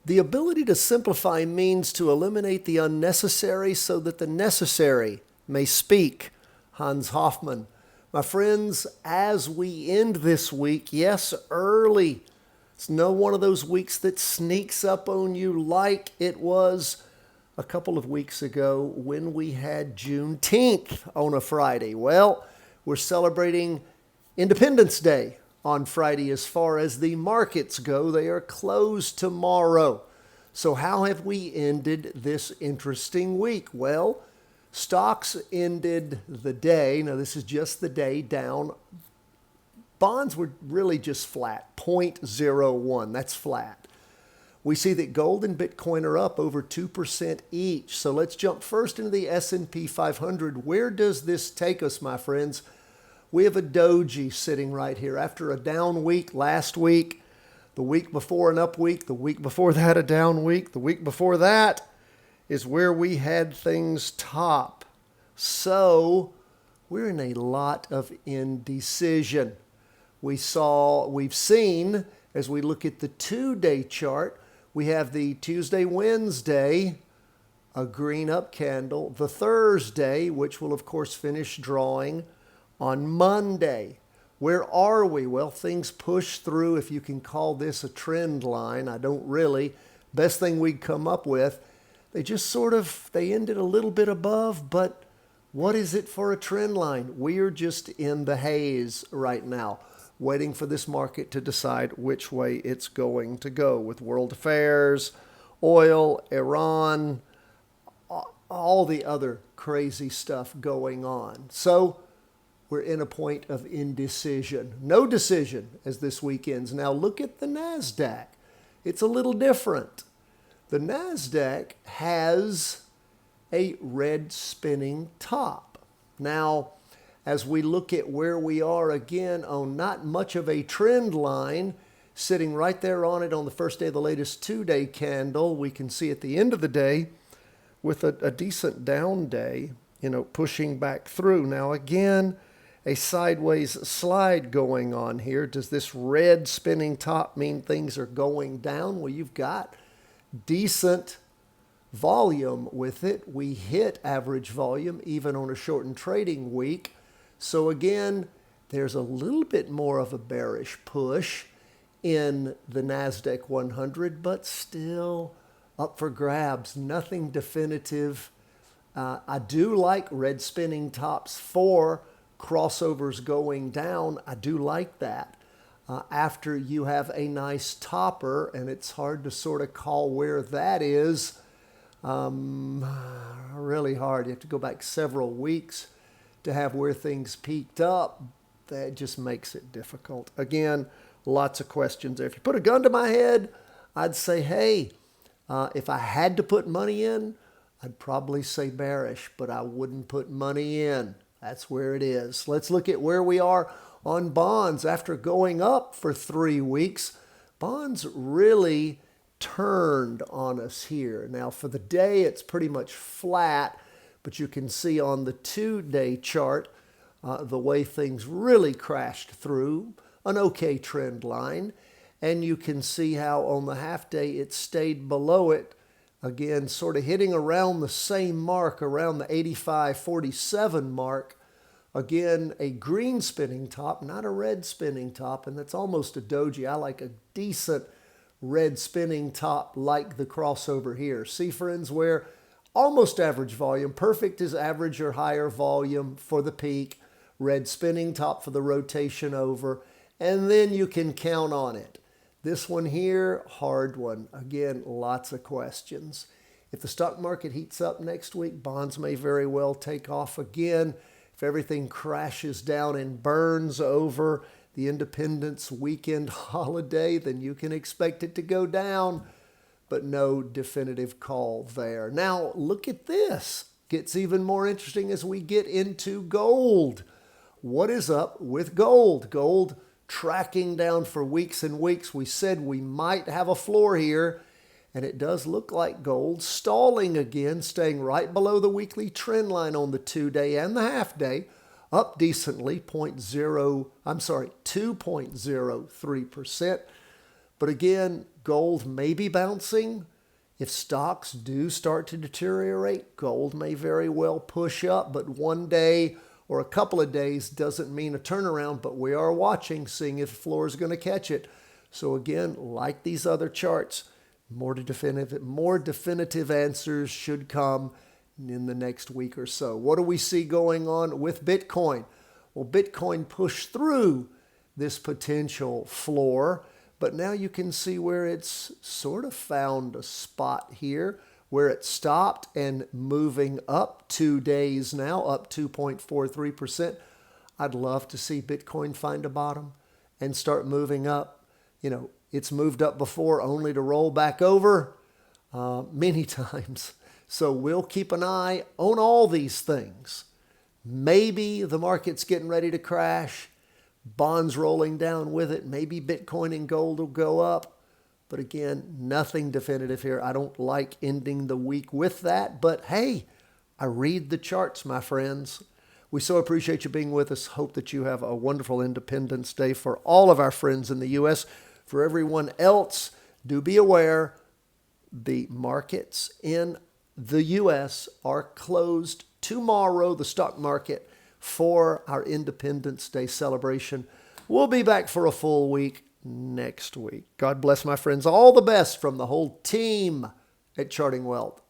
The ability to simplify means to eliminate the unnecessary so that the necessary may speak. Hans Hofmann. My friends, as we end this week, yes, early. It's no one of those weeks that sneaks up on you like it was a couple of weeks ago when we had Juneteenth on a Friday. Well, we're celebrating Independence Day on Friday as far as the markets go. They are closed tomorrow. So how have we ended this interesting week? Well, stocks ended the day, now this is just the day, down. Bonds were really just flat, 0.01, that's flat. We see that gold and Bitcoin are up over 2% each. So let's jump first into the S&P 500. Where does this take us, my friends? We have a doji sitting right here. After a down week last week, the week before an up week, the week before that a down week, the week before that is where we had things top. So we're in a lot of indecision. We've seen, as we look at the 2-day chart, we have the Tuesday, Wednesday, a green up candle. The Thursday, which will of course finish drawing on Monday. Where are we? Well, things push through, if you can call this a trend line. I don't really. Best thing we'd come up with. They just they ended a little bit above, but what is it for a trend line? We're just in the haze right now, waiting for this market to decide which way it's going to go with world affairs, oil, Iran, all the other crazy stuff going on. So we're in a point of indecision. No decision as this week ends. Now look at the NASDAQ. It's a little different. The NASDAQ has a red spinning top. Now, as we look at where we are again on not much of a trend line, sitting right there on it on the first day of the latest 2-day candle, we can see at the end of the day with a decent down day, pushing back through. Now again, a sideways slide going on here. Does this red spinning top mean things are going down? Well, you've got decent volume with it. We hit average volume even on a shortened trading week. So again, there's a little bit more of a bearish push in the NASDAQ 100, but still up for grabs. Nothing definitive. I do like red spinning tops for crossovers going down. I do like that. After you have a nice topper, and it's hard to sort of call where that is. Really hard. You have to go back several weeks to have where things peaked up. That just makes it difficult. Again, lots of questions there. If you put a gun to my head, I'd say, hey, if I had to put money in, I'd probably say bearish, but I wouldn't put money in. That's where it is. Let's look at where we are on bonds. After going up for 3 weeks, bonds really turned on us here. Now for the day, it's pretty much flat, but you can see on the 2-day chart the way things really crashed through, an okay trend line. And you can see how on the half day it stayed below it. Again, sort of hitting around the same mark, around the 85.47 mark. Again, a green spinning top, not a red spinning top, and that's almost a doji. I like a decent red spinning top like the crossover here. See, friends, where almost average volume, perfect is average or higher volume for the peak, red spinning top for the rotation over, and then you can count on it. This one here, hard one. Again, lots of questions. If the stock market heats up next week, bonds may very well take off again. If everything crashes down and burns over the Independence weekend holiday, then you can expect it to go down, but no definitive call there. Now, look at this. Gets even more interesting as we get into gold. What is up with gold? Gold tracking down for weeks and weeks. We said we might have a floor here, and it does look like gold stalling again, staying right below the weekly trend line on the 2-day and the half day, up decently, 2.03%. But again, Gold may be bouncing. If stocks do start to deteriorate, gold may very well push up, but one day or a couple of days doesn't mean a turnaround, but we are watching, seeing if the floor is going to catch it. So again, like these other charts, more definitive answers should come in the next week or so. What do we see going on with Bitcoin? Well, Bitcoin pushed through this potential floor, but now you can see where it's sort of found a spot here where it stopped and moving up 2 days now, up 2.43%. I'd love to see Bitcoin find a bottom and start moving up. You know, it's moved up before only to roll back over many times. So we'll keep an eye on all these things. Maybe the market's getting ready to crash, bonds rolling down with it. Maybe Bitcoin and gold will go up. But again, nothing definitive here. I don't like ending the week with that. But hey, I read the charts, my friends. We so appreciate you being with us. Hope that you have a wonderful Independence Day for all of our friends in the U.S. For everyone else, do be aware the markets in the U.S. are closed tomorrow, the stock market, for our Independence Day celebration. We'll be back for a full week next week. God bless, my friends. All the best from the whole team at Charting Wealth.